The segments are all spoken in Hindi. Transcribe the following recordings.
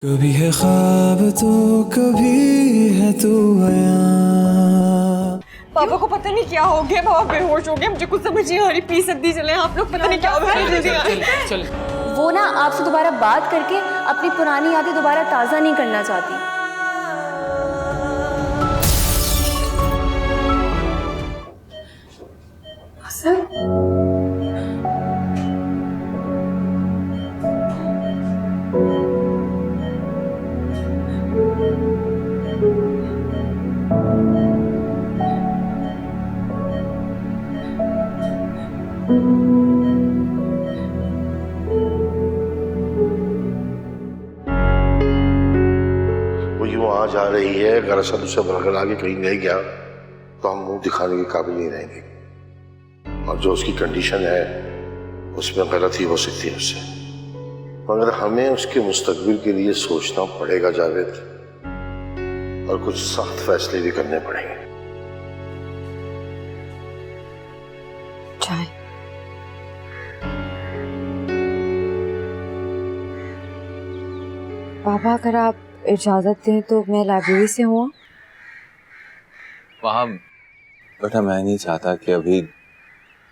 कभी है ख्वाब तो कभी है तू आया। पापा को पता नहीं क्या हो गया, पापा बेहोश हो गए। मुझे कुछ समझ नहीं आ रही। प्लीज जल्दी चले, आप लोग पता नहीं क्या हो गया। जल्दी चल वो ना आपसे दोबारा बात करके अपनी पुरानी यादें दोबारा ताज़ा नहीं करना चाहती। वो यूं आ जा रही है, अगर असद उसे बरगला के कहीं नहीं गया तो हम मुंह दिखाने के काबिल नहीं रहेंगे। और जो उसकी कंडीशन है उसमें गलती हो सकती है उससे, मगर हमें उसके मुस्तकबिल के लिए सोचना पड़ेगा जावेद, और कुछ सख्त फैसले भी करने पड़ेंगे। चाय पापा, अगर आप इजाजत दें तो मैं लाइब्रेरी से हूँ। वहाँ बेटा, मैं नहीं चाहता कि अभी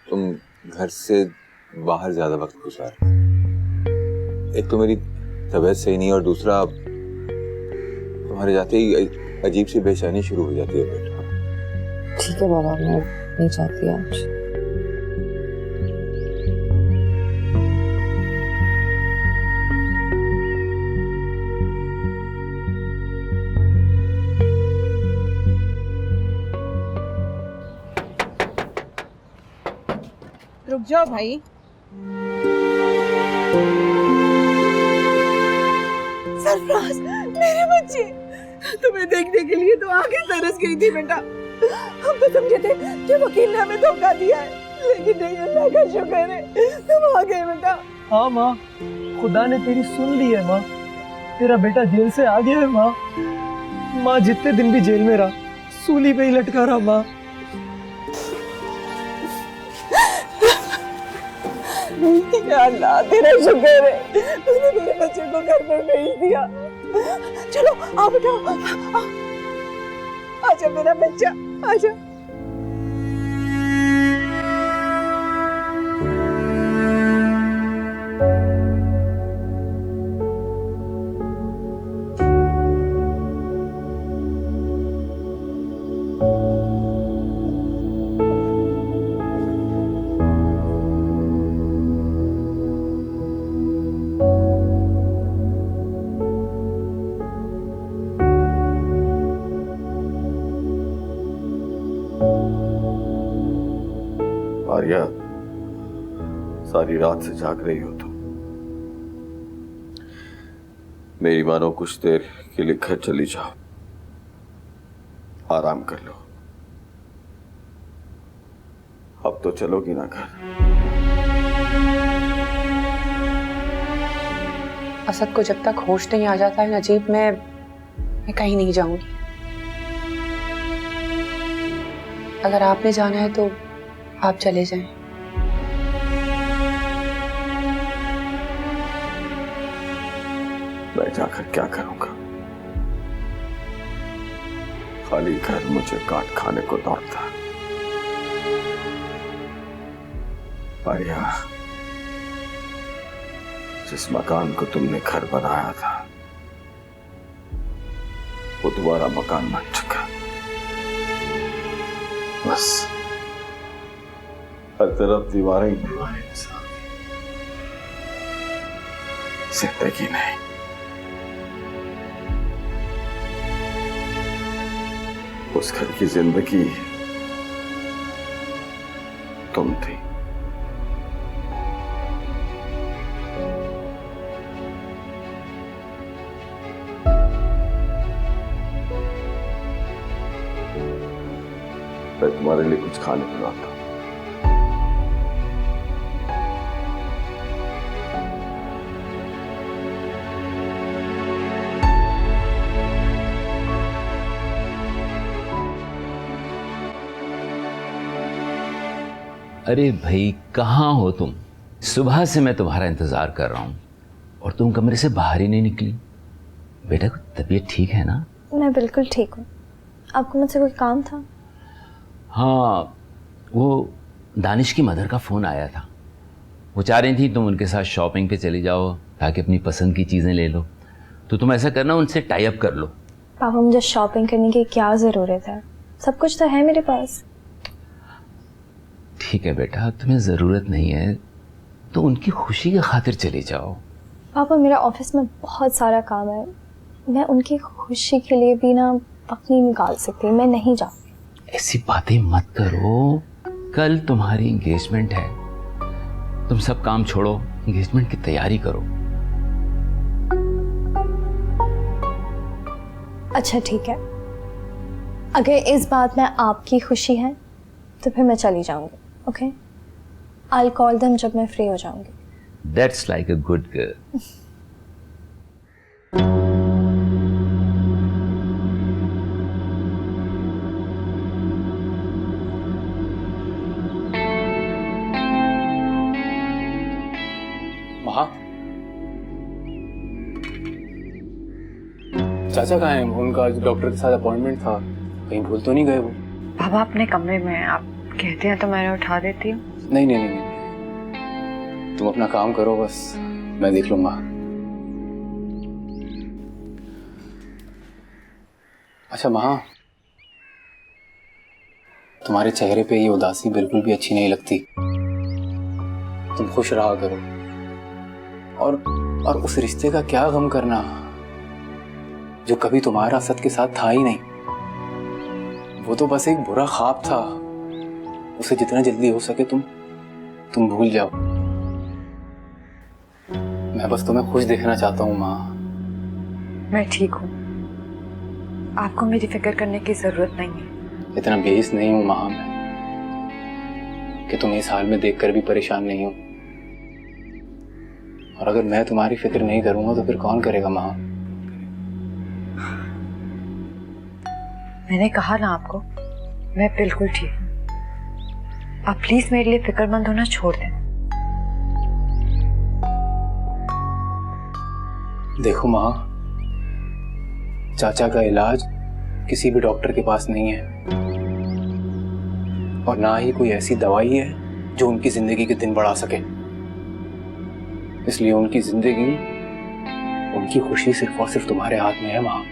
तुम घर से बाहर ज्यादा वक्त गुजार। एक तो मेरी तबीयत सही नहीं, और दूसरा तुम्हारे जाते ही अजीब सी बेचैनी शुरू हो जाती है बेटा। ठीक है बाबा, मैं नहीं चाहती आज। रुक जाओ भाई। सरफराज, मेरे बच्चे, तुम्हें देखने के लिए तो आगे तरस गई थी बेटा। हम तो समझे थे कि वकील ने हमें धोखा दिया है, लेकिन नहीं, अल्लाह का शुक्र है तुम आ गए बेटा। हाँ माँ, खुदा ने तेरी सुन ली है माँ। तेरा बेटा जेल से आ गया है माँ। माँ जितने दिन भी जेल में रहा, सूली पे ही लटका रहा माँ। या अल्लाह, तेरा शुक्र है तूने मेरे बच्चे को घर पर भेज दिया। चलो आओ बेटा, आजा मेरा बच्चा, आजा। आर्या, सारी रात से जाग रही हो तुम। मेरी मानो कुछ देर के लिए घर चली जाओ, आराम कर लो। अब तो चलोगी ना घर? असद को जब तक होश नहीं आ जाता है नजीब, मैं कहीं नहीं जाऊंगी। अगर आपने जाना है तो आप चले जाएं। मैं जाकर क्या करूंगा? खाली घर मुझे काट खाने को दौड़ता। आर्या, जिस मकान को तुमने घर बनाया था वो दोबारा मकान बन चुका। बस हर तरफ दीवारें ही दीवारें, जिंदगी नहीं। उस घर की जिंदगी तुम थी। मैं तुम्हारे लिए कुछ खाने को लाता हूं। अरे भाई, कहाँ हो तुम? सुबह से मैं तुम्हारा इंतजार कर रहा हूं और तुम कमरे से बाहर ही नहीं निकली। बेटा को तबीयत ठीक है ना? मैं बिल्कुल ठीक हूँ। आपको मुझसे कोई काम था? हाँ, वो दानिश की मदर का फ़ोन आया था। वो चाह रही थी तुम उनके साथ शॉपिंग पे चली जाओ ताकि अपनी पसंद की चीज़ें ले लो। तो तुम ऐसा करना, उनसे टाई अप कर लो। पापा, मुझे शॉपिंग करने की क्या ज़रूरत है? सब कुछ तो है मेरे पास। ठीक है बेटा, तुम्हें ज़रूरत नहीं है तो उनकी खुशी की खातिर चली जाओ। पापा, मेरा ऑफिस में बहुत सारा काम है। मैं उनकी खुशी के लिए भी ना वक्त नहीं निकाल सकती। मैं नहीं जाऊँगी। ऐसी बातें मत करो, कल तुम्हारी एंगेजमेंट है। तुम सब काम छोड़ो, एंगेजमेंट की तैयारी करो। अच्छा ठीक है, अगर इस बात में आपकी खुशी है तो फिर मैं चली जाऊंगी। ओके, आई कॉल देम जब मैं फ्री हो जाऊंगी। That's like a good girl. महा, चाचा कहाँ हैं? उनका डॉक्टर के साथ अपॉइंटमेंट था, कहीं भूल तो नहीं गए वो? बाबा अपने कमरे में हैं, आप कहते हैं तो मैंने उठा देती हूँ। नहीं नहीं नहीं नहीं, तुम अपना काम करो, बस मैं देख लूंगा। अच्छा महा, तुम्हारे चेहरे पे ये उदासी बिल्कुल भी अच्छी नहीं लगती। तुम खुश रहा करो। और उस रिश्ते का क्या गम करना जो कभी तुम्हारा असद के साथ था ही नहीं। वो तो बस एक बुरा ख्वाब था। उसे जितना जल्दी हो सके तुम भूल जाओ। मैं बस तुम्हें खुश देखना चाहता हूँ माँ। मैं ठीक हूँ, आपको मेरी फिक्र करने की जरूरत नहीं है। इतना बेइज्जत नहीं हूँ माँ मैं कि तुम इस हाल में देखकर भी परेशान नहीं हो। और अगर मैं तुम्हारी फिक्र नहीं करूंगा तो फिर कौन करेगा माँ? मैंने कहा ना आपको, मैं बिल्कुल ठीक हूँ। आप प्लीज मेरे लिए फिक्रमंद होना छोड़ दें। देखो माँ, चाचा का इलाज किसी भी डॉक्टर के पास नहीं है और ना ही कोई ऐसी दवाई है जो उनकी जिंदगी के दिन बढ़ा सके। इसलिए उनकी जिंदगी, उनकी खुशी सिर्फ और सिर्फ तुम्हारे हाथ में है माँ।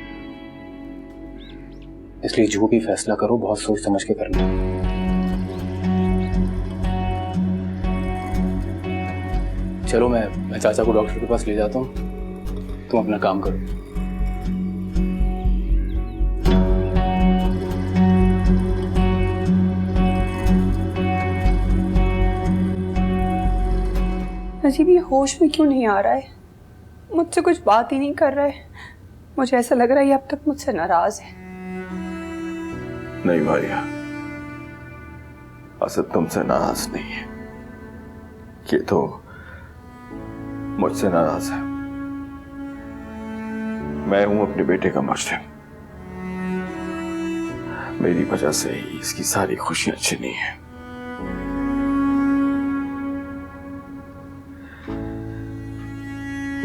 इसलिए जो भी फैसला करो बहुत सोच समझ के करना। चलो मैं चाचा को डॉक्टर के पास ले जाता हूँ, तुम अपना काम करो। अजीब, ये होश में क्यों नहीं आ रहा है? मुझसे कुछ बात ही नहीं कर रहा है। मुझे ऐसा लग रहा है ये अब तक मुझसे नाराज है। नहीं मारिया, असद तुमसे नाराज नहीं है, ये तो मुझसे नाराज है। मैं हूं अपने बेटे का मुजरिम। मेरी वजह से ही इसकी सारी खुशियां छिनी हैं।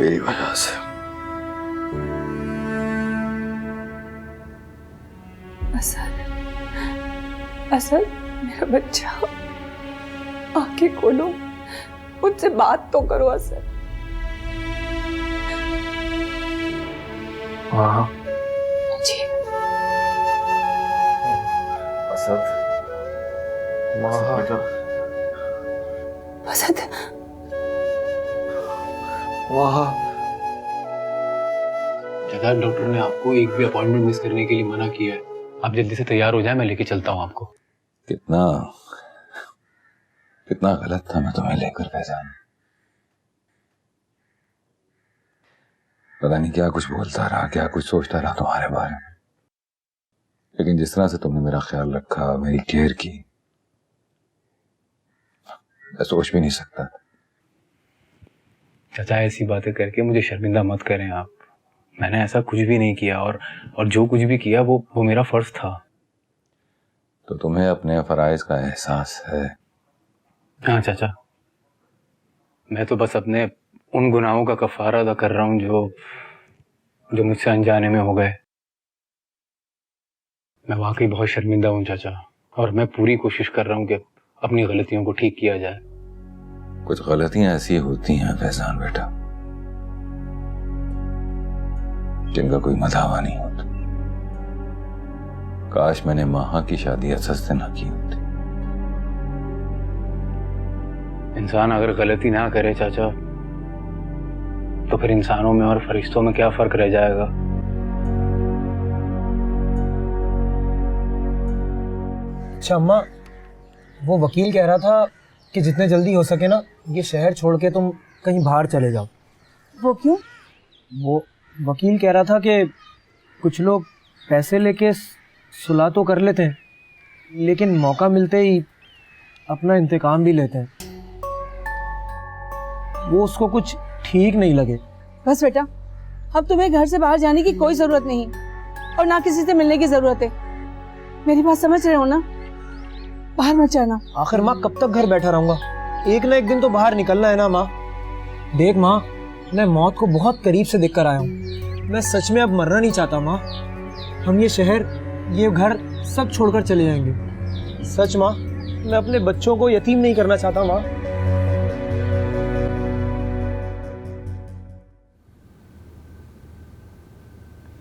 मेरी वजह से। असद, मेरा बच्चा, आंखें खोलो, मुझसे बात तो करो असद। हाँ जी असद, बेटा, असद, चाचा डॉक्टर ने आपको एक भी अपॉइंटमेंट मिस करने के लिए मना किया है। आप जल्दी से तैयार हो जाए, मैं लेके चलता हूँ आपको। कितना गलत था मैं तुम्हें लेकर फैजान। पता नहीं क्या कुछ बोलता रहा, क्या कुछ सोचता रहा तुम्हारे बारे में, लेकिन जिस तरह से तुमने मेरा ख्याल रखा, मेरी केयर की, मैं सोच भी नहीं सकता। चाचा ऐसी बातें करके मुझे शर्मिंदा मत करें आप। मैंने ऐसा कुछ भी नहीं किया और जो कुछ भी किया वो मेरा फर्ज था। तो तुम्हें अपने फराइज का एहसास है? हाँ चाचा, मैं तो बस अपने उन गुनाहों का कफारा अदा कर रहा हूँ जो मुझसे अनजाने में हो गए। मैं वाकई बहुत शर्मिंदा हूँ चाचा, और मैं पूरी कोशिश कर रहा हूँ कि अपनी गलतियों को ठीक किया जाए। कुछ गलतियां ऐसी होती हैं फैजान बेटा, जिनका कोई मदावा नहीं होता। काश मैंने माहा की शादी असद से ना की होती। इंसान अगर गलती ना करे चाचा, तो फिर इंसानों में और फरिश्तों में क्या फर्क रह जाएगा? अच्छा अम्मा, वो वकील कह रहा था कि जितने जल्दी हो सके ना ये शहर छोड़ के तुम कहीं बाहर चले जाओ। वो क्यों? वो वकील कह रहा था कि कुछ लोग पैसे लेके सुलह तो कर लेते हैं, लेकिन मौका मिलते ही अपना इंतकाम भी लेते हैं। वो उसको कुछ ठीक नहीं लगे। बस बेटा, अब तुम्हें घर से बाहर जाने की कोई जरूरत नहीं और ना किसी से मिलने की जरूरत है। मेरी बात समझ रहे हो ना? बाहर मत जाना। आखिर माँ कब तक घर बैठा रहूंगा? एक ना एक दिन तो बाहर निकलना है ना माँ। देख माँ, मैं मौत को बहुत करीब से देखकर आया हूँ। मैं सच में अब मरना नहीं चाहता माँ। हम ये शहर, ये घर सब छोड़कर चले जाएंगे। सच माँ, मैं अपने बच्चों को यतीम नहीं करना चाहता माँ।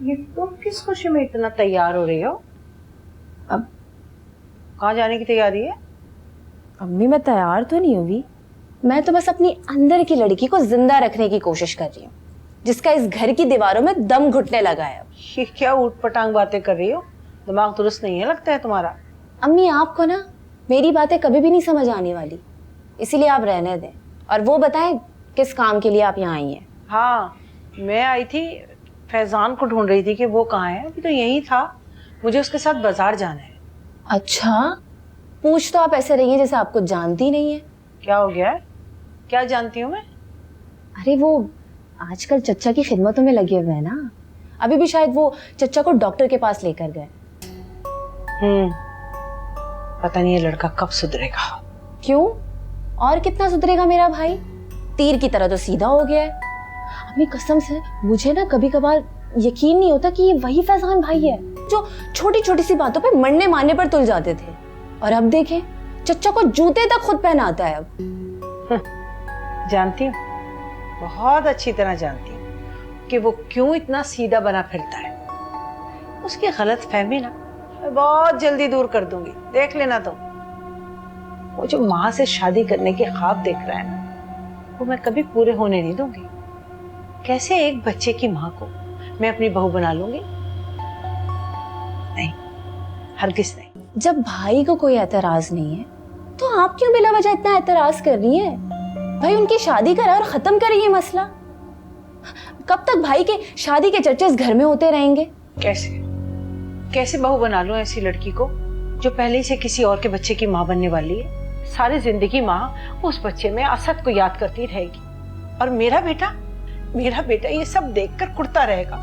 ये तुम किस खुशी में इतना तैयार हो रही हो? अब कहाँ जाने की तैयारी है? अम्मी मैं तैयार तो नहीं हुई, मैं तो बस अपनी अंदर की लड़की को जिंदा रखने की कोशिश कर रही हूँ, जिसका इस घर की दीवारों में दम घुटने लगा है। ये क्या ऊट-पटांग बातें कर रही हो? दिमाग दुरुस्त नहीं है लगता है तुम्हारा। अम्मी आपको ना मेरी बातें कभी भी नहीं समझ आने वाली, इसीलिए आप रहने दें और वो बताएं किस काम के लिए आप यहाँ आई हैं। हाँ, मैं आई थी, फैजान को ढूंढ रही थी कि वो कहाँ है। अभी तो यही था, मुझे उसके साथ बाजार जाना है। अच्छा, पूछ तो आप ऐसे रही हैं जैसे आपको जानती नहीं है। क्या हो गया है? क्या जानती हूँ मैं? अरे वो आजकल चच्चा की खिदमतों में लगे हुए हैं ना, अभी भी शायद वो चच्चा को डॉक्टर के पास लेकर गए। पता नहीं ये लड़का कब सुधरेगा। क्यों? और कितना सुधरेगा मेरा भाई? तीर की तरह तो सीधा हो गया है। अम्मी कसम से मुझे ना कभी कभार यकीन नहीं होता कि ये वही फैजान भाई है जो छोटी छोटी सी बातों पे मरने मारने पर तुल जाते थे, और अब देखें चच्चा को जूते तक खुद पहनाता है अब। जानती हूँ, बहुत अच्छी तरह जानती हूँ कि वो क्यों इतना सीधा बना फिरता है। उसकी गलत फहमी ना मैं बहुत जल्दी दूर कर दूंगी, देख लेना तुम। वो जो माँ से शादी करने के ख्वाब देख रहा है ना, वो मैं कभी पूरे होने नहीं दूंगी। कैसे एक बच्चे की माँ को मैं अपनी बहू बना लूंगी? नहीं, हरगिज़ नहीं। जब भाई को कोई एतराज नहीं है तो आप क्यों बिला वजह इतना एतराज कर रही है? भाई उनकी शादी करा और खत्म करे ये मसला। कब तक भाई के शादी के चर्चे इस घर में होते रहेंगे? कैसे बहू बना लूं ऐसी लड़की को जो पहले से किसी और के बच्चे की माँ बनने वाली है? सारी जिंदगी माँ उस बच्चे में असद को याद करती रहेगी, और मेरा बेटा ये सब देखकर कुड़ता रहेगा।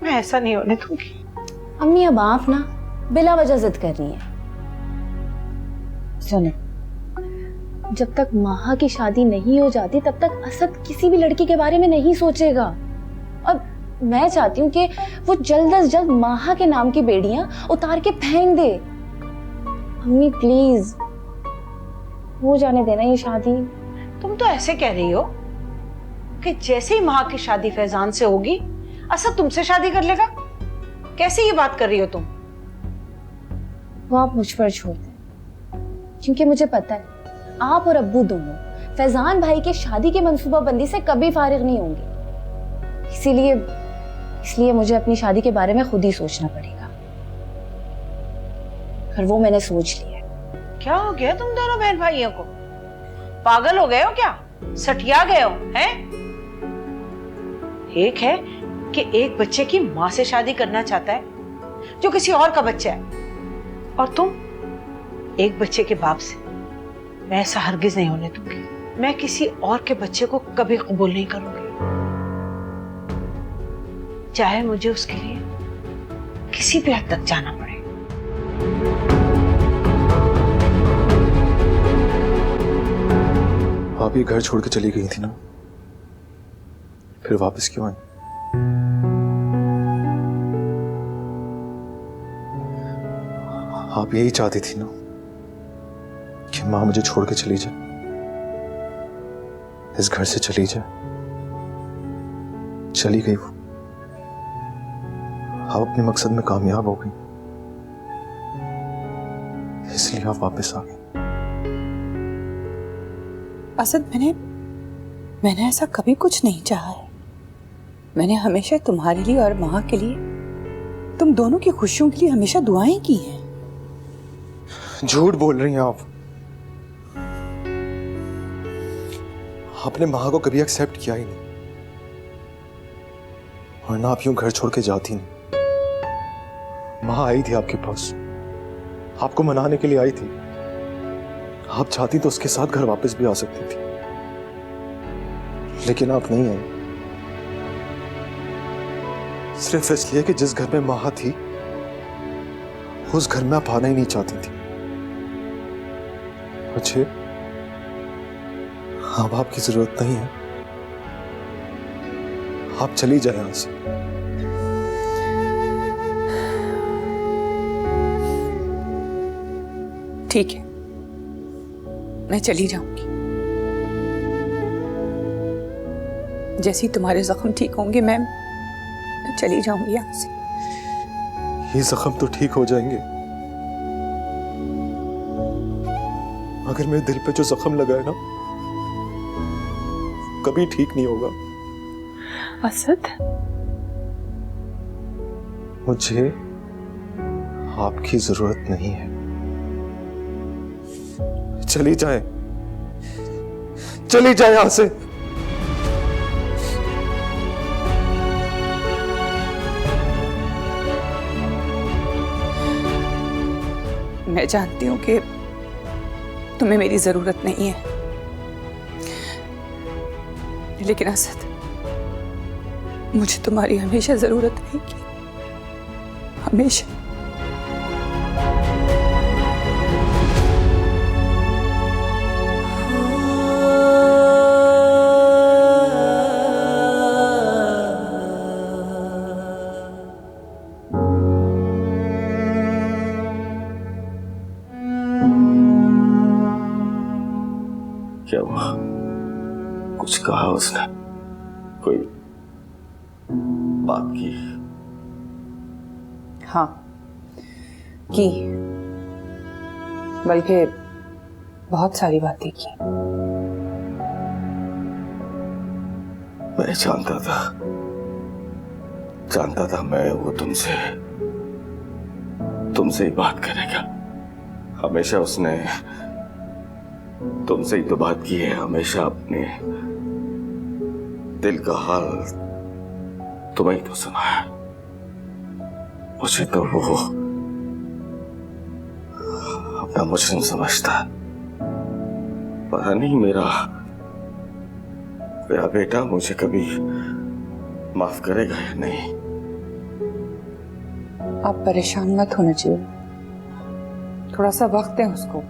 मैं ऐसा नहीं होने दूंगी। अम्मी अब आप ना बिला वजह जिद कर रही हैं। सुने, जब तक माहा की शादी नहीं हो जाती तब तक असद किसी भी लड़की के बारे में नहीं सोचेगा, और मैं चाहती हूँ कि वो जल्द से जल्द माहा के नाम की बेड़ियां उतार के फेंक दे। अम्मी प्लीज हो जाने देना ये शादी। तुम तो ऐसे कह रही हो कि जैसे ही माँ की शादी फैजान से होगी असद तुमसे शादी कर लेगा। कैसे ये बात कर रही हो तुम? वो आप मुझ पर छोड़ दें, क्योंकि मुझे पता है आप और अब्बू दोनों फैजान भाई के शादी की मंसूबाबंदी से कभी फारिग नहीं होंगे। इसलिए मुझे अपनी शादी के बारे में खुद ही सोचना पड़ेगा, और वो मैंने सोच लिया। क्या हो गया तुम दोनों बहन भाइयों को? पागल हो गए हो क्या? सठिया गए हो हैं? एक है कि एक बच्चे की माँ से शादी करना चाहता है जो किसी और का बच्चा है, और तुम एक बच्चे के बाप से। मैं ऐसा हरगिज नहीं होने दूंगी। मैं किसी और के बच्चे को कभी कबूल नहीं करूंगी, चाहे मुझे उसके लिए किसी भी हद तक जाना पड़े। आप ये घर छोड़ के चली गई थी ना, फिर वापस क्यों आई? आप यही चाहती थी ना कि मां मुझे छोड़ के चली जाए, इस घर से चली जाए। चली गई वो। आप अपने मकसद में कामयाब हो गई, इसलिए आप वापस आ गए। असद, मैंने ऐसा कभी कुछ नहीं चाहा है। मैंने हमेशा तुम्हारे लिए और माँ के लिए, तुम दोनों की खुशियों के लिए हमेशा दुआएं की हैं। झूठ बोल रही हैं आप। आपने माँ को कभी एक्सेप्ट किया ही नहीं, वरना आप यूं घर छोड़ के जाती नहीं। माँ आई थी आपके पास, आपको मनाने के लिए आई थी। आप चाहती तो उसके साथ घर वापस भी आ सकती थी, लेकिन आप नहीं आई। सिर्फ इसलिए कि जिस घर में माँ थी उस घर में आप आना ही नहीं चाहती थी। मुझे अब आपकी जरूरत नहीं है, आप चली जाए यहां से। ठीक है, मैं चली जाऊंगी। जैसे ही तुम्हारे जख्म ठीक होंगे मैं चली जाऊंगी यहां से। ये जख्म तो ठीक हो जाएंगे, मगर मेरे दिल पे जो जख्म लगा है ना, कभी ठीक नहीं होगा। असद, मुझे आपकी जरूरत नहीं है, चली जाए, चली जाए यहां से। मैं जानती हूं कि तुम्हें मेरी जरूरत नहीं है, लेकिन असद, मुझे तुम्हारी हमेशा जरूरत रहेगी, हमेशा। क्या हुआ? कुछ कहा उसने? कोई बात की? हाँ की, बल्कि बहुत सारी बातें की। मैं जानता था मैं वो तुमसे ही बात करेगा। हमेशा उसने तुमसे ही तो बात की है, हमेशा अपने दिल का हाल तुम्हें ही तो सुना है। मुझे तो वो अपना मुजरिम समझता है। पता नहीं मेरा बेटा मुझे कभी माफ करेगा या नहीं। आप परेशान मत होना चाहिए, थोड़ा सा वक्त दें उसको।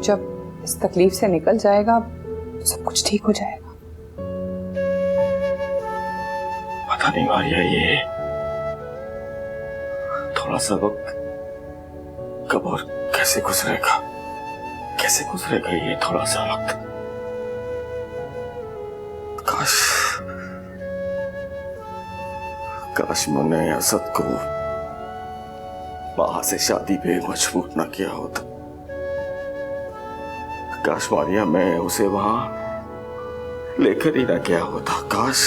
जब इस तकलीफ से निकल जाएगा तो सब कुछ ठीक हो जाएगा। पता नहीं मारिया, ये थोड़ा सा वक्त कब और कैसे गुजरेगा ये थोड़ा सा वक्त। काश मैंने असद को माँ से शादी पे मजबूर न किया होता। काश मारिया मैं उसे वहां लेकर ही ना गया होता। काश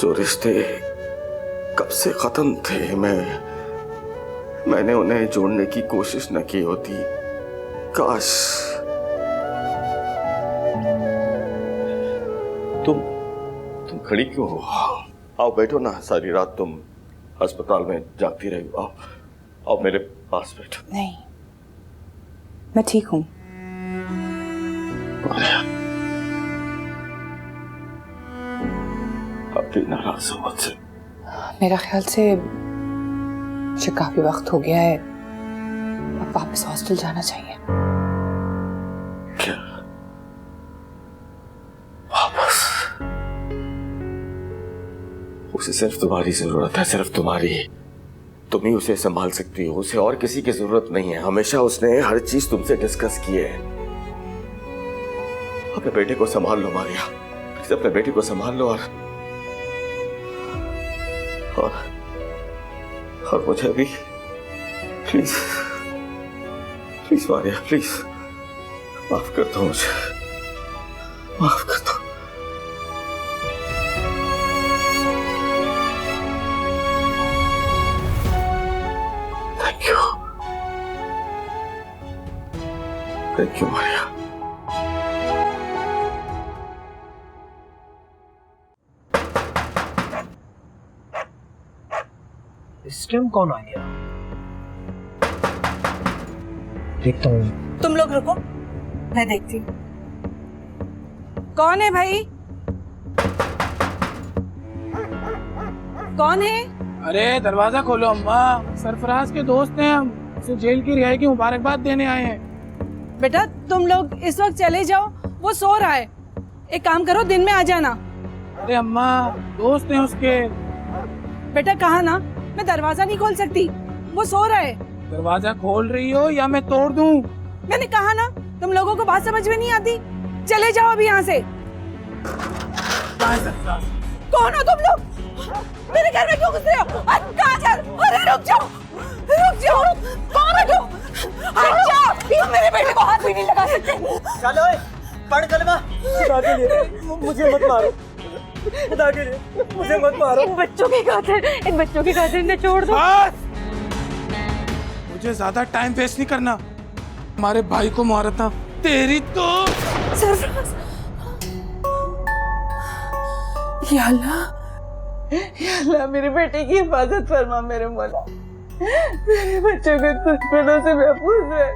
जो रिश्ते कब से खत्म थे मैंने उन्हें जोड़ने की कोशिश न की होती। काश तुम खड़ी क्यों हो? आओ बैठो ना, सारी रात तुम अस्पताल में जागती रही। आओ मेरे पास बैठो। नहीं, मैं ठीक हूं। अब भी नाराज हो मुझसे? मेरा ख्याल से मुझे काफी वक्त हो गया है, अब वापस हॉस्टल जाना चाहिए। क्या? वापस? उसे सिर्फ तुम्हारी जरूरत है, सिर्फ तुम्हारी। तुम ही उसे संभाल सकती हो, उसे और किसी की जरूरत नहीं है। हमेशा उसने हर चीज तुमसे डिस्कस की है। अपने बेटे को संभाल लो मारिया, प्लीज अपने बेटे को संभाल लो। और मुझे भी प्लीज प्लीज मारिया, प्लीज माफ कर दो मुझे, माफ कर दो। Thank you Maria. इस टाइम कौन आ गया? देखता हूँ। तुम लोग रुको, मैं देखती हूँ कौन है भाई, कौन है? अरे दरवाजा खोलो अम्मा, सरफराज के दोस्त हैं हम, उसे जेल की रिहाई की मुबारकबाद देने आए हैं। बेटा तुम लोग इस वक्त चले जाओ, वो सो रहा है। एक काम करो, दिन में आ जाना। अरे अम्मा दोस्त हैं उसके। बेटा कहा ना, मैं दरवाजा नहीं खोल सकती, वो सो रहा है। दरवाजा खोल रही हो या मैं तोड़ दूं? मैंने कहा ना, तुम लोगों को बात समझ में नहीं आती। चले जाओ अभी यहाँ से। कौन हो तुम लोग? मेरे घर में क्यों घुस रहे हो? काजल, अरे रुक जाओ, रुक जाओ। कौन है तुम? अच्छा, तुम मेरे बेटे को हाथ भी नहीं लगा सकते। चलो पढ़ कलमा। खुदा के लिए मुझे मत मारो, खुदा के लिए मुझे मत मारो। इन बच्चों की खातिर ने छोड़ दो। मुझे ज्यादा टाइम वेस्ट नहीं करना। हमारे भाई को मारा था, तेरी तो। सरफराज, या अल्लाह मेरे बेटे की हिफाजत फरमा मेरे मौला। मेरे बच्चे को दुश्मनों से महफूज रख,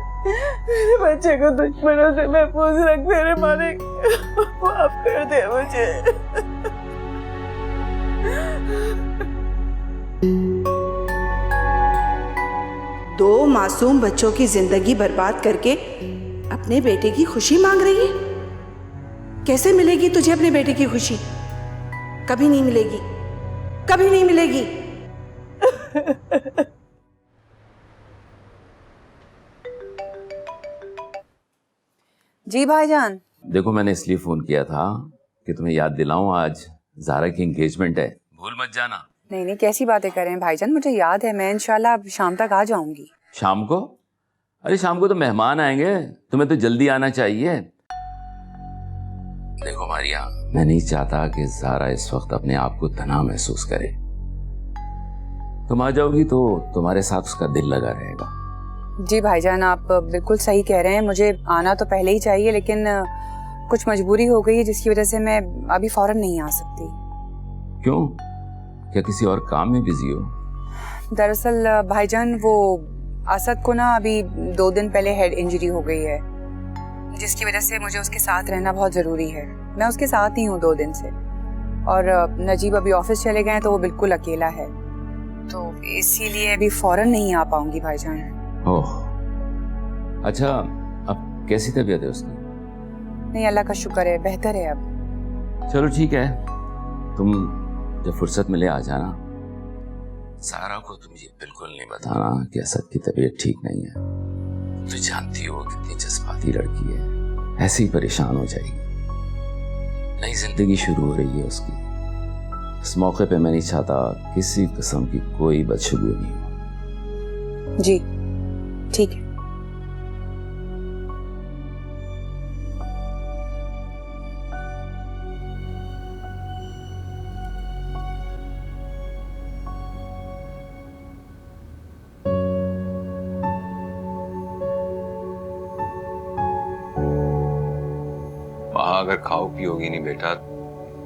मेरे बच्चे को दुश्मनों से महफूज रख मेरे मालिक। माफ कर दे मुझे। दो मासूम बच्चों की जिंदगी बर्बाद करके अपने बेटे की खुशी मांग रही है। कैसे मिलेगी तुझे अपने बेटे की खुशी? कभी नहीं मिलेगी, कभी नहीं मिलेगी। जी भाईजान। देखो मैंने इसलिए फोन किया था कि तुम्हें याद दिलाऊं, आज ज़ारा की एंगेजमेंट है, भूल मत जाना। नहीं नहीं, कैसी बातें कर रहे हैं भाईजान, मुझे याद है, मैं इंशाल्लाह शाम तक आ जाऊंगी। शाम को? अरे शाम को तो मेहमान आएंगे, तुम्हें तो जल्दी आना चाहिए। देखो मारिया, मैं नहीं चाहता कि ज़ारा इस वक्त अपने आप को तन्हा महसूस करे। तुम आ जाओगी तो तुम्हारे साथ उसका दिल लगा रहेगा। जी भाईजान, आप बिल्कुल सही कह रहे हैं, मुझे आना तो पहले ही चाहिए, लेकिन कुछ मजबूरी हो गई है जिसकी वजह से मैं अभी फौरन नहीं आ सकती। क्यों? क्या किसी और काम में बिजी हो? दरअसल भाईजान, वो असद को ना अभी 2 दिन पहले हेड इंजरी हो गई है, जिसकी वजह से मुझे उसके साथ रहना बहुत ज़रूरी है। मैं उसके साथ ही हूँ 2 दिन से, और नजीब अभी ऑफिस चले गए हैं तो वो बिल्कुल अकेला है, तो इसीलिए अभी फौरन नहीं आ पाऊंगी भाईजान। ओह अच्छा, अब कैसी तबीयत है उसकी? नहीं, अल्लाह का शुक्र है, बेहतर है अब। चलो ठीक है, तुम जब फुर्सत मिले आ जाना। सारा को तुम ये बिल्कुल नहीं बताना कि असद की तबीयत ठीक नहीं है। तो जानती हो कितनी जज्बाती लड़की है, ऐसे ही परेशान हो जाएगी। नई जिंदगी शुरू हो रही है उसकी। इस मौके पे मैं नहीं चाहता किसी किस्म की कोई बदशगुनी हो। जी ठीक है। वहां अगर खाओ पियोगी नहीं बेटा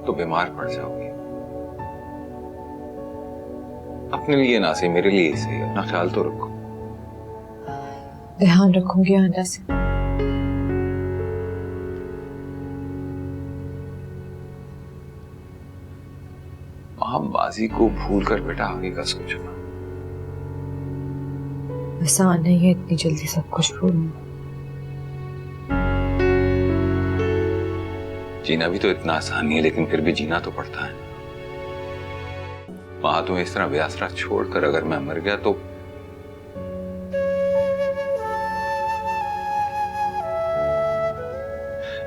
तो बीमार पड़ जाओगी। अपने लिए ना सही, मेरे लिए ही सही, अपना ख्याल तो रखो। ध्यान रखूंगी आंटा से। बाजी को भूल कर बेटा आगे का सोचो। आसान नहीं है इतनी जल्दी सब कुछ भूलना। जीना भी तो इतना आसान नहीं है, लेकिन फिर भी जीना तो पड़ता है। माँ तुम्हें इस तरह बेआसरा छोड़कर अगर मैं मर गया तो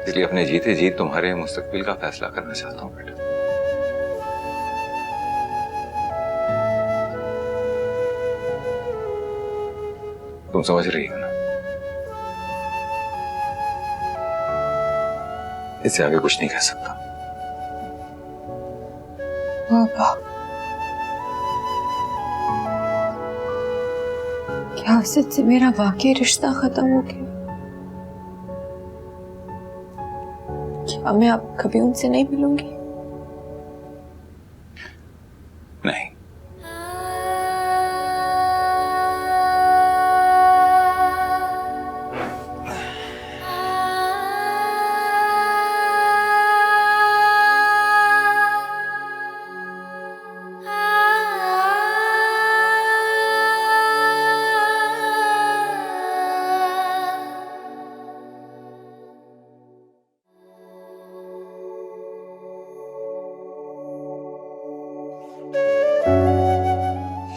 इसलिए अपने जीते जी तुम्हारे मुस्तकबिल का फैसला करना चाहता हूँ बेटा। तुम समझ रही हो ना? इससे आगे कुछ नहीं कह सकता। पापा, क्या असद से मेरा वाकई रिश्ता खत्म हो गया? क्या मैं अब कभी उनसे नहीं मिलूंगी? नहीं।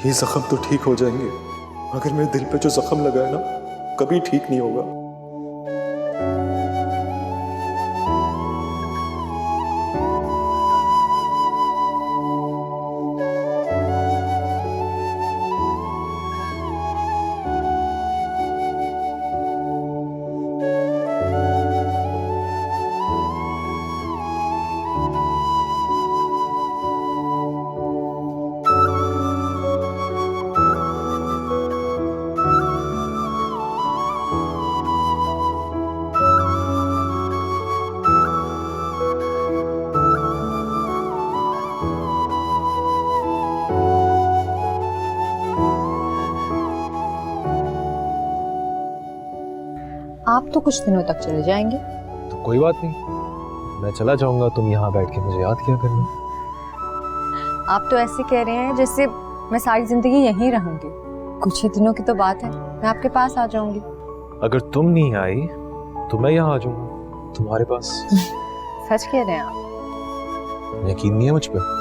ये जख्म तो ठीक हो जाएंगे, मगर मेरे दिल पे जो जख्म लगा है ना, कभी ठीक नहीं होगा। आप तो कुछ दिनों तक चले जाएंगे। तो कोई बात नहीं, मैं चला जाऊंगा, तुम यहाँ बैठ के मुझे याद किया करना। आप तो ऐसे कह रहे हैं जैसे मैं सारी जिंदगी यहीं रहूंगी। कुछ ही दिनों की तो बात है, मैं आपके पास आ जाऊंगी। अगर तुम नहीं आई तो मैं यहाँ आ जाऊंगा तुम्हारे पास। सच कह रहे हैं आप? यकीन नहीं है मुझ पे?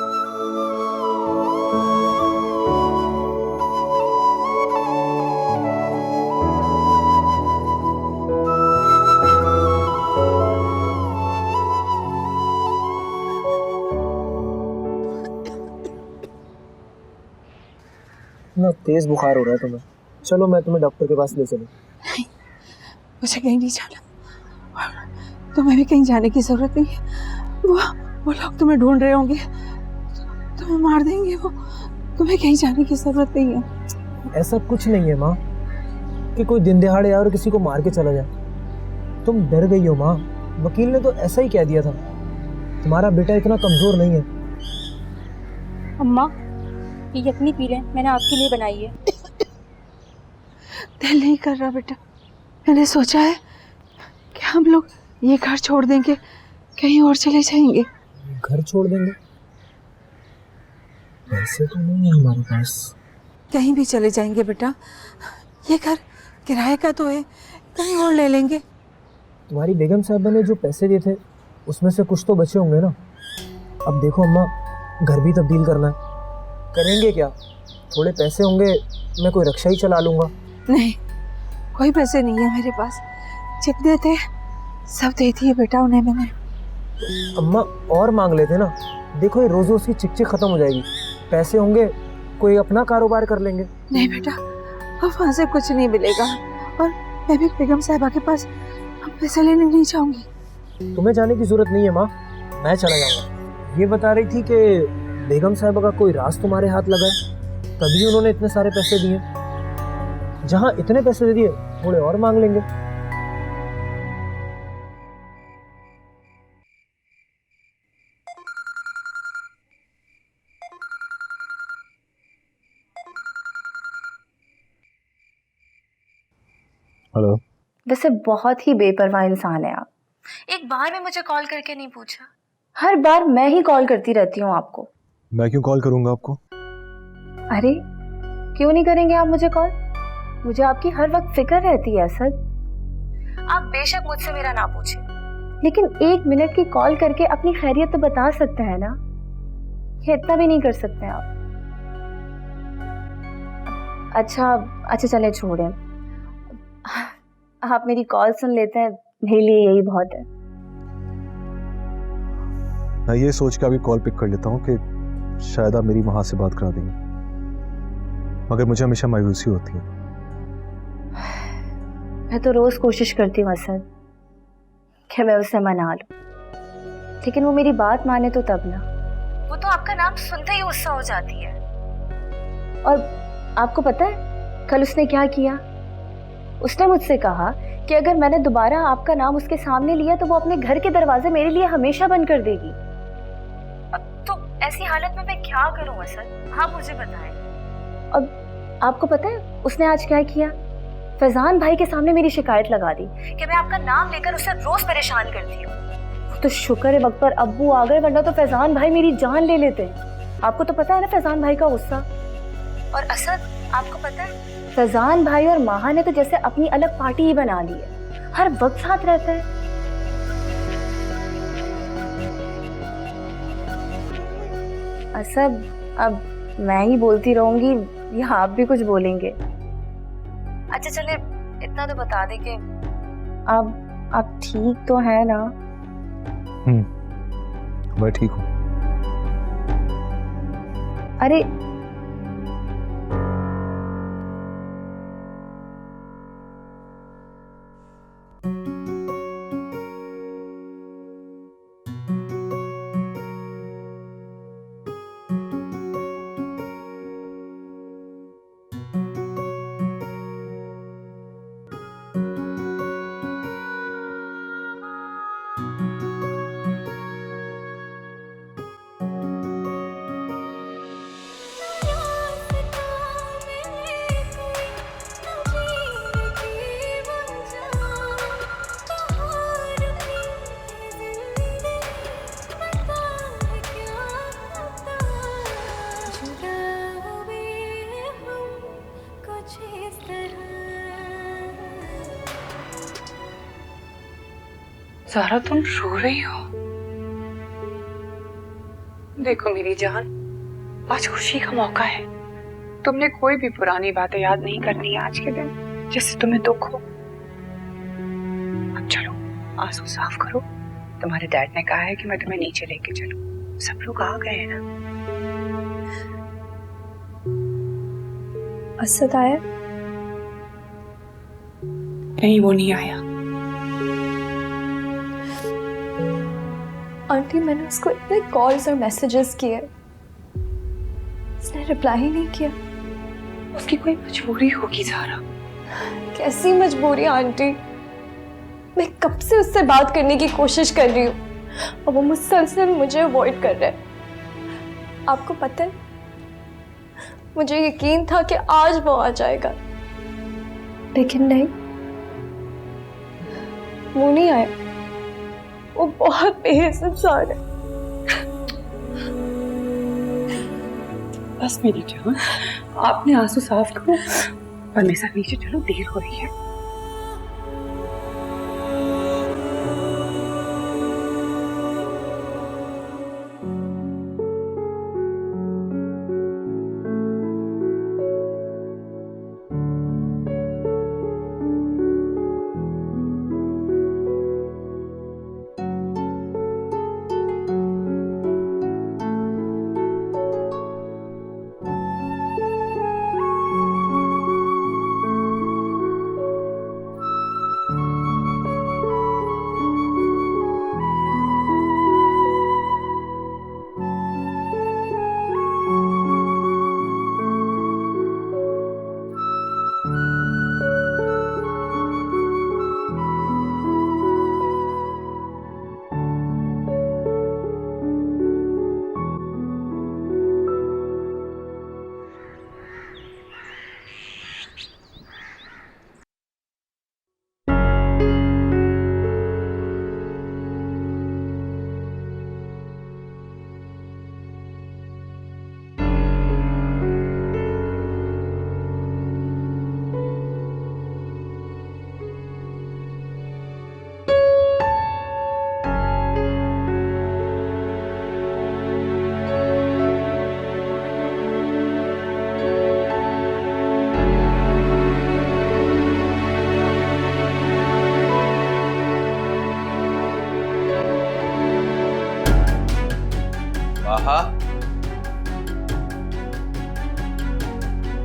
ना तेज बुखार हो रहा है तुम्हें, चलो मैं तुम्हें डॉक्टर के पास ले चलूं। नहीं, मुझे कहीं नहीं जाना। तुम्हें भी कहीं जाने की जरूरत नहीं है। वो लोग तुम्हें ढूंढ रहे होंगे, तुम्हें मार देंगे वो। तुम्हें कहीं जाने की जरूरत नहीं है। ऐसा कुछ नहीं है माँ कि कोई दिन दहाड़े और किसी को मार के चला जाए। तुम डर गई हो माँ, वकील ने तो ऐसा ही कह दिया था। तुम्हारा बेटा इतना कमजोर नहीं है। अम्मा ये यखनी पी रहे हैं, मैंने आपके लिए बनाई है। दिल नहीं कर रहा बेटा। मैंने सोचा है कि हम लोग ये घर छोड़ देंगे, कहीं और चले जाएंगे। घर छोड़ देंगे? पैसे तो नहीं है हमारे पास। कहीं भी चले जाएंगे बेटा, ये घर किराए का तो है, कहीं और ले लेंगे। तुम्हारी बेगम साहबा ने जो पैसे दिए थे उसमें से कुछ तो बचे होंगे ना। अब देखो अम्मा, घर भी तब्दील करना है, करेंगे क्या? थोड़े पैसे होंगे, मैं कोई रिक्शा ही चला लूंगा। नहीं, कोई पैसे नहीं है मेरे पास। जितने थे सब दे दिए बेटा उन्हें मैंने। अम्मा और मांग लेते ना, देखो ये रोज रोज की चिक खत्म हो जाएगी। पैसे होंगे, कोई अपना कारोबार कर लेंगे। नहीं बेटा, अब वहाँ से कुछ नहीं मिलेगा, और मैं भी बेगम साहिबा के पास अब पैसे लेने नहीं जाऊंगी। तुम्हें जाने की जरूरत नहीं है माँ, मैं चला जाऊंगा। ये बता रही थी कि बेगम साहिबा का कोई राज तुम्हारे हाथ लगा है, तभी उन्होंने इतने सारे पैसे दिए। जहाँ इतने पैसे दे दिए, थोड़े और मांग लेंगे। हेलो। वैसे बहुत ही बेपरवाह इंसान है आप। एक बार भी मुझे कॉल करके नहीं पूछा। हर बार मैं ही कॉल करती रहती हूँ आपको। मैं क्यों कॉल करूंगा आपको? अरे क्यों नहीं करेंगे आप मुझे कॉल? मुझे आपकी हर वक्त फिक्र रहती है असद। आप बेशक मुझसे मेरा ना पूछें, लेकिन 1 मिनट की कॉल करके अपनी खैरियत तो बता सकते हैं ना। ये इतना भी नहीं कर सकते आप। अच्छा अच्छा चले छोड़े, आप मेरी कॉल सुन लेते हैं, मेरे लिए यही बहुत है। मैं ये सोच के अभी कॉल पिक कर लेता हूँ कि शायद आप मेरी माँ से बात करा देंगे, मगर मुझे हमेशा मायूसी होती है। मैं तो रोज कोशिश करती हूँ असद कि मैं उसे मना लूं, लेकिन वो मेरी बात माने तो तब ना। वो तो आपका नाम सुनते ही गुस्सा हो जाती है। और आपको पता है कल उसने क्या किया? उसने मुझसे कहा कि अगर मैंने दोबारा आपका नाम उसके सामने लिया तो वो अपने घर के दरवाजे मेरे लिए हमेशा बंद कर देगी। अब तो ऐसी हालत में मैं क्या करूं असद, आप मुझे बताएं। अब आपको पता है उसने आज क्या किया? फैजान भाई के सामने मेरी शिकायत लगा दी कि मैं आपका नाम लेकर उसे रोज परेशान करती हूँ। तो शुक्र है वक्त पर अब्बू आ गए, वरना तो फैजान भाई मेरी जान ले लेते। आपको तो पता है ना फैजान भाई का गुस्सा। और असद आपको पता है फैजान भाई और माहा ने तो जैसे अपनी अलग पार्टी ही बना ली है, हर वक्त साथ रहते हैं। असद अब मैं ही बोलती रहूंगी या आप भी कुछ बोलेंगे? अच्छा चले इतना तो बता दे कि आप ठीक तो है ना? मैं ठीक हूँ। अरे ज़ारा तुम रो रही हो? देखो मेरी जान, आज खुशी का मौका है। तुमने कोई भी पुरानी बातें याद नहीं करनी है आज के दिन, जिससे तुम्हें दुख हो। अब चलो आंसू साफ करो। तुम्हारे डैड ने कहा है कि मैं तुम्हें नीचे लेके चलूं। सब लोग आ गए हैं ना? असद आया? नहीं, वो नहीं आया। आंटी मैंने उसको इतने कॉल्स और मैसेजेस किए, उसने रिप्लाई ही नहीं किया। उसकी कोई मजबूरी होगी ज़ारा। कैसी मजबूरी आंटी? मैं कब से उससे बात करने की कोशिश कर रही हूँ और वो मुसलसल मुझे अवॉइड कर रहा है। आपको पता है मुझे यकीन था कि आज वो आ जाएगा, लेकिन नहीं, वो नहीं आया। वो बहुत बेहिसाब है। बस मेरी जान, आपने आंसू साफ करो और मेरे साथ नीचे चलो, देर हो रही है।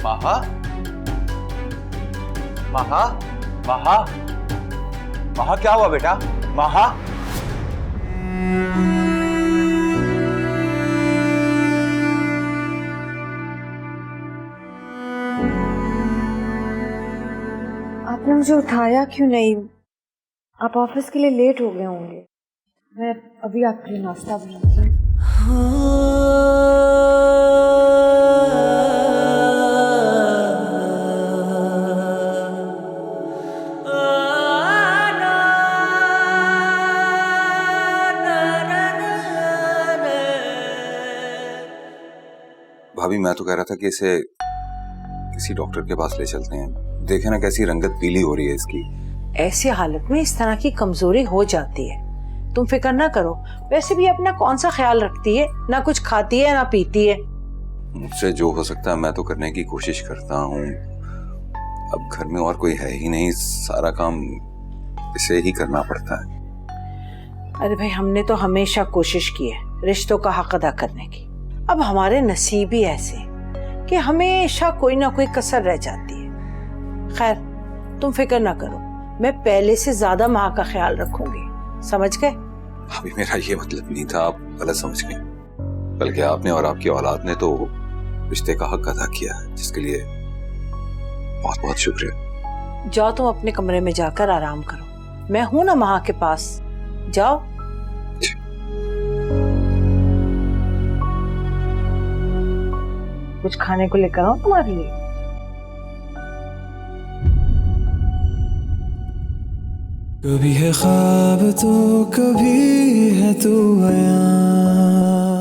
महा, महा, महा, महा क्या हुआ बेटा? महा, आपने मुझे उठाया क्यों नहीं? आप ऑफिस के लिए लेट हो गए होंगे। मैं अभी आपके लिए नाश्ता बनाती हूँ। भाभी मैं तो कह रहा था कि इसे किसी डॉक्टर के पास ले चलते हैं, देखे ना कैसी रंगत पीली हो रही है इसकी। ऐसी हालत में इस तरह की कमजोरी हो जाती है, तुम फिक्र ना करो। वैसे भी अपना कौन सा ख्याल रखती है, ना कुछ खाती है ना पीती है। मुझसे जो हो सकता है मैं तो करने की कोशिश करता हूँ। अब घर में और कोई है ही नहीं, सारा काम इसे ही करना पड़ता है। अरे भाई, हमने तो हमेशा कोशिश की है रिश्तों का हक अदा करने की। अब हमारे नसीब ही ऐसे कि हमेशा कोई ना कोई कसर रह जाती है। खैर, तुम फिक्र ना करो, मैं पहले से ज्यादा माँ का ख्याल रखूंगी, समझ गए? अभी मेरा ये मतलब नहीं था, आप गलत समझ गए। बल्कि आपने और आपकी औलाद ने तो रिश्ते का हक अदा किया है, जिसके लिए बहुत बहुत शुक्रिया। जाओ, तुम अपने कमरे में जाकर आराम करो, मैं हूं ना माँ के पास। जाओ। कुछ खाने को लेकर आऊं तुम्हारे लिए? कभी है ख्वाब तो कभी है तू बयां।